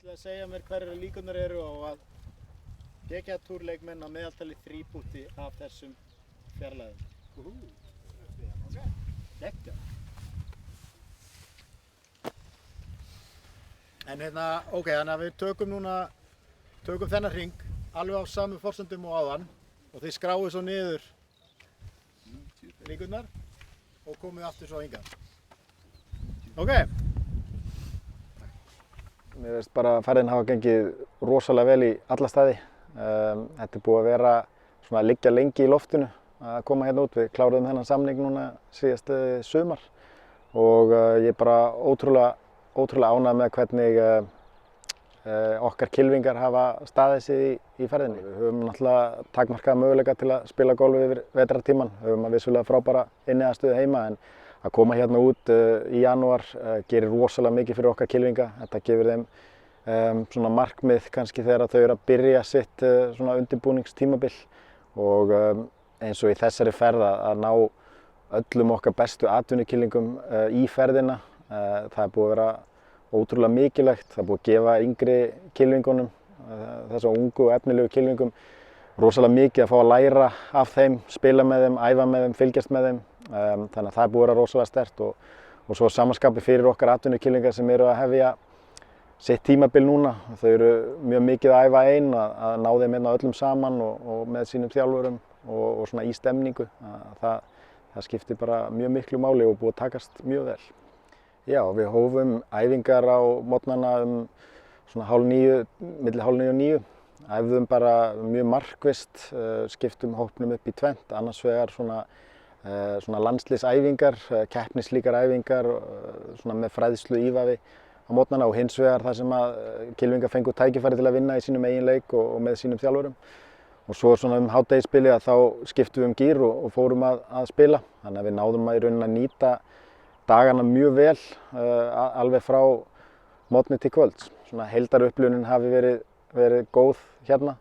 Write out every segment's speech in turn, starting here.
ætlið að segja mér hverjar líkurnar eru á að PGA-túrleikmenn að meðaltali 3 pútti af þessum fjarlægðum? Gekka. En ok, þannig að við tökum þennan hring alveg á samu forsendum og áðan og þið skráið svo niður líkurnar og komið aftur svo hingað. Ok. Mér finnst bara að ferðin hafa gengið rosalega vel í alla staði. Þetta búið að vera svona að liggja lengi í loftinu að koma hérna út. Við kláruðum þennan samning núna síðast sumar og ég er bara ótrúlega ánægður með hvernig okkar kylfingar hafa staðið sig í ferðinni. Við höfum náttúrulega takmarkaða möguleika til að spila golf yfir vetrartímann. Við höfum vissulega frábæra inniaðstöðu heima en að koma hérna út í janúar gerir rosalega mikið fyrir okkar kylfinga. Þetta gefur þeim svona markmið kannski þegar þau eru að byrja sitt svona undirbúningstímabil og eins og í þessari ferð að ná öllum okkar bestu atvinnukylfingum í ferðina. Það er búið að vera ótrúlega mikilvægt. Það er búið að gefa yngri kylfingunum, þessum ungu og efnilegu kylfingum, rosalega mikið að fá að læra af þeim, spila með þeim, æfa með þeim, fylgjast með þeim. Þannig að það er búið að vera rosalega sterkt og svo samanskapi fyrir okkar atvinnukylfingar sem eru að hefja sitt tímabil núna. Þau eru mjög mikið að æfa einn, að ná þeim hérna öllum saman og með sínum þjálfurum og svona í stemningu. Það skiptir bara mjög miklu máli og búið að takast mjög vel. Já, við hófum æfingar á morgnana svona 8:30, milli 8:30 og 9. Æfðum bara mjög markvisst, skiptum hópnum upp í tvennt, annars vegar svona landsliðsæfingar, keppnislíkar æfingar svona með fræðslu ívafi á morgnana og hins vegar það sem að kylfingar fengu tækifæri til að vinna í sínum eigin leik og með sínum þjálfurum. Og svo svona hádegisbilið að þá skiptum við gír og fórum að spila. Þannig að við náðum í rauninni að nýta dagana mjög vel, alveg frá morgni til kvölds. Svona heildarupplifunin hafi verið góð hérna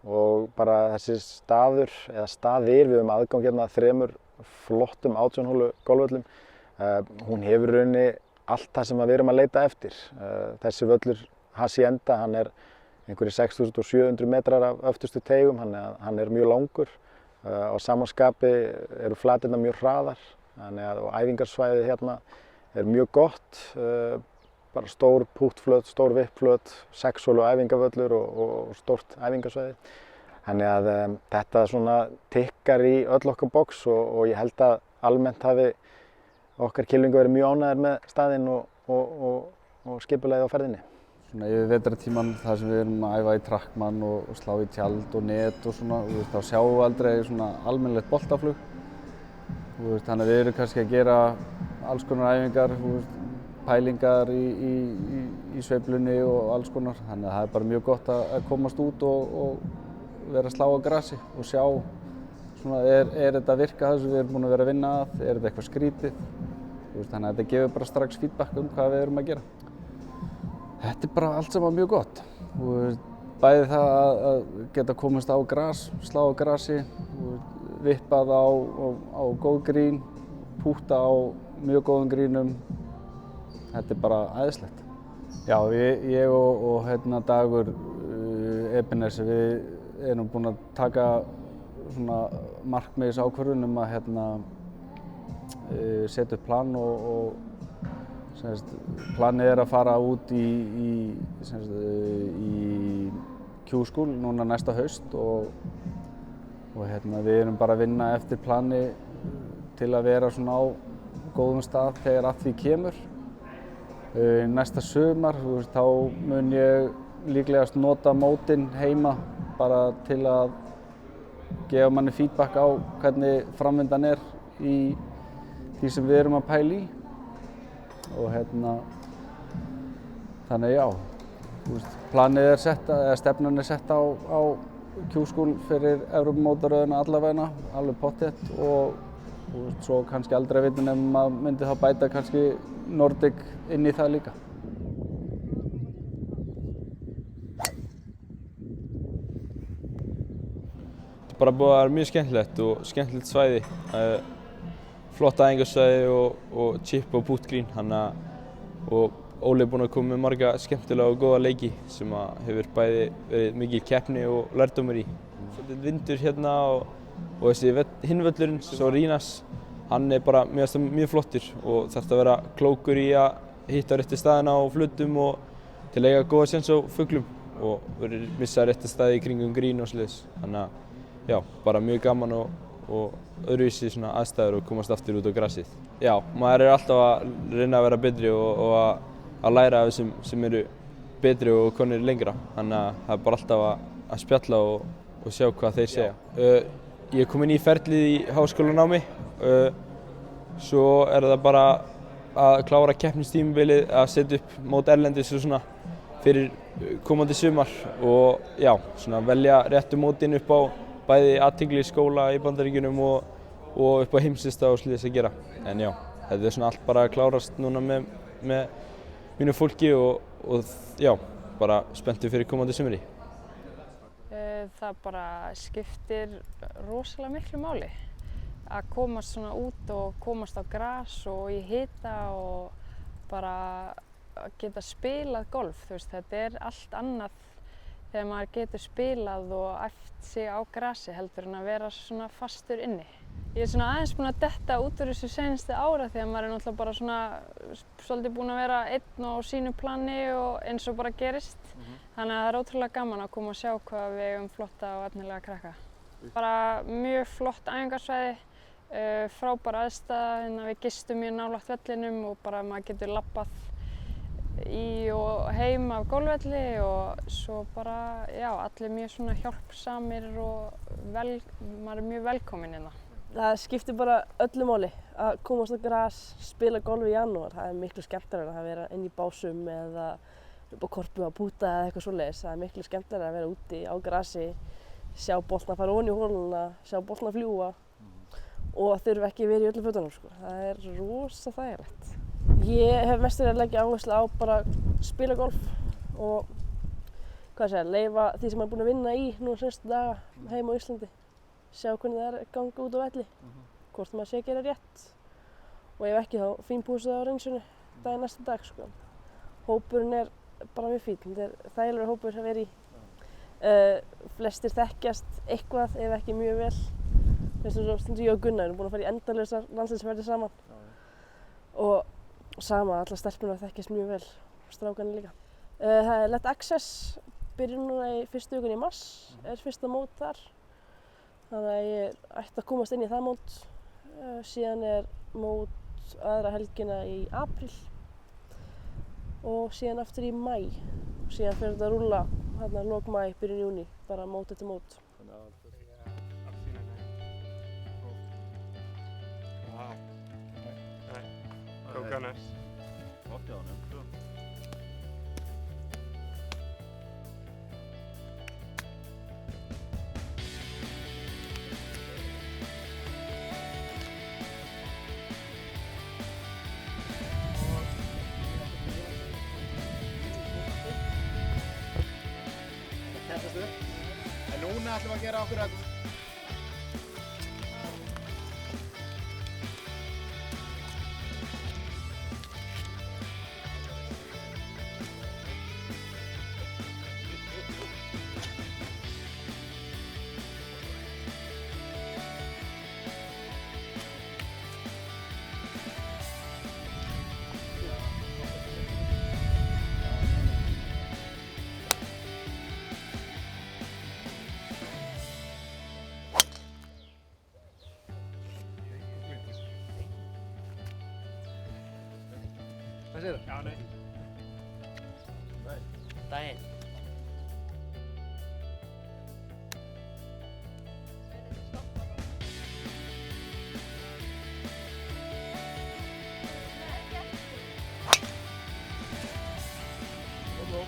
og bara þessi staður eða staðir, við höfum aðgang hérna að 3 flottum 18 hólu golfvöllum. Hún hefur í rauninni allt það sem við erum að leita eftir. Þessi völlur Hacienda, hann er einhverjir 6.700 metrar af öftustu teigum, hann er mjög langur. Á samanskapi eru flatirnar mjög hraðar. Og æfingarsvæðið hérna er mjög gott, bara stór púttflöt, stór vippflöt, 6 hólu æfingavöllur og stórt æfingarsvæði. Þannig að þetta svona tikkar í öll okkar box og ég held að almennt hafi okkar kylfingar verið mjög ánægðir með staðinn og skipulagið á ferðinni. Svona yfir vetrartímann þar sem við erum að æfa í trackmann og slá í tjald og net og svona, þá sjáum við aldrei svona almennilegt boltaflug. Þannig að við erum kannski að gera alls konar æfingar, pælingar í sveiflunni og alls konar. Þannig að það er bara mjög gott að komast út og vera að slá á grasi og sjá svona, er þetta að virka það sem við erum búin að vera að vinna að, er þetta eitthvað skrítið. Þannig að þetta gefur bara strax feedback hvað við erum að gera. Þetta er bara allt saman mjög gott. Bæði það að geta komist á gras, slá á grasi, vippað á góð grín, pútta á mjög góðum grínum. Þetta er bara æðislegt. Já, ég og Dagur Ebenezer, við erum búin að taka svona markmiðisákvörðun að setja upp plan og planið er að fara út í Q-School núna næsta haust og við erum bara að vinna eftir plani til að vera svona á góðum stað þegar að því kemur. Næsta sumar þá mun ég líklegast nota mótin heima bara til að gefa manni feedback á hvernig framvindan er í því sem við erum að pæla í. Og þannig já, planið er sett, eða stefnan er sett á Q-School fyrir Evrópumótaröðina allavegna, alveg pottþétt og svo kannski aldrei að vita nema maður myndi þá bæta kannski Nordic inn í það líka. Þetta er bara búið að vera mjög skemmtilegt og skemmtilegt svæði. Flott æfingarsvæði og chip og putt green, og Óli er búinn að koma með marga skemmtilega og góða leiki sem að hefur bæði verið mikil keppni og lærdómur í. Svolítið vindur hérna og þessi hinn völlurinn, svo Rínas, hann er bara mjög flottur og þarf að vera klókur í að hitta á rétti staðina á flutum og til að eiga góða séns á fuglum og missa rétta staði í kringum grín og svoleiðis. Þannig að já, bara mjög gaman og öðruvísi svona aðstæður og komast aftur út á grasið. Já, maður er alltaf að reyna að vera betri og að læra af þessum sem eru betri og komnir lengra. Þannig að það er bara alltaf að spjalla og sjá hvað þeir segja. Ég er kominn í ferlið í háskólanámi. Svo er það bara að klára keppnistímabilið, að setja upp mót erlendis og svona fyrir komandi sumar og já, svona velja réttu mótin upp á bæði athygli í skóla í Bandaríkjunum og upp á heimsista og slíðis að gera. En já, þetta er svona allt bara að klárast núna með mínu fólki og já, bara spenntur fyrir komandi sumri. Það bara skiptir rosalega miklu máli að komast svona út og komast á gras og í hita og bara geta spilað golf. Þú veist, þetta er allt annað þegar maður getur spilað og æft sig á grasi heldur en að vera svona fastur inni. Ég er svona aðeins búin að detta út úr þessu seinustu ára þegar maður er náttúrulega bara svona svolítið búin að vera einn á sínu plani og eins og bara gerist. Þannig að það er ótrúlega gaman að koma og sjá hvað við eigum flotta og efnilega krakka. Bara mjög flott æfingasvæði, frábær aðstæða, við gistum mjög nálægt vellinum og bara maður getur labbað í og heim af golfvelli og svo bara, já, allir mjög svona hjálpsamir og maður er mjög velkominn hérna. Það skiptir bara öllu máli að komast á gras, spila golf í janúar. Það er miklu skemmtilegra að vera inn í básum eða upp á korpu að púta eða eitthvað svoleiðis. Það er miklu skemmtilegra að vera úti á grasi, sjá boltana fara ofan í holuna, sjá boltana fljúga og þurfa ekki verið í öllum fötunum, sko. Það er rosa þægilegt. Ég hef mest verið að leggja áherslu á bara spila golf og leyfa því sem maður er búinn að vinna í núna seinustu daga heima á Íslandi. Sjá hvernig það er að ganga út á velli, hvort maður sé að gera rétt og ef ekki þá fínpúsa það á reynsunni daginn næsta dag, sko. Hópurinn er bara mjög fínn, þetta er þægilegur hópur að vera í. Flestir þekkjast eitthvað ef ekki mjög vel. Stundum ég og Gunnar erum búin að fara í endalausar landsliðsferðir saman og sama, allar stelpurnar þekkjast mjög vel, strákarnir líka. Það er Let Access, byrjun núna í fyrstu vikunni í mars, er fyrsta mót þar. Þannig að ég ætti að komast inn í það mót. Síðan er mót aðra helgina í apríl og síðan aftur í maí. Síðan fer þetta að rúlla þarna lok maí, byrjun júní, bara mót eftir mót. Go Gunners. Flott hjá honum, sko. En núna ætlum við að gera okkur að Hvað segirðu? Já, nei. Daginn. Góð.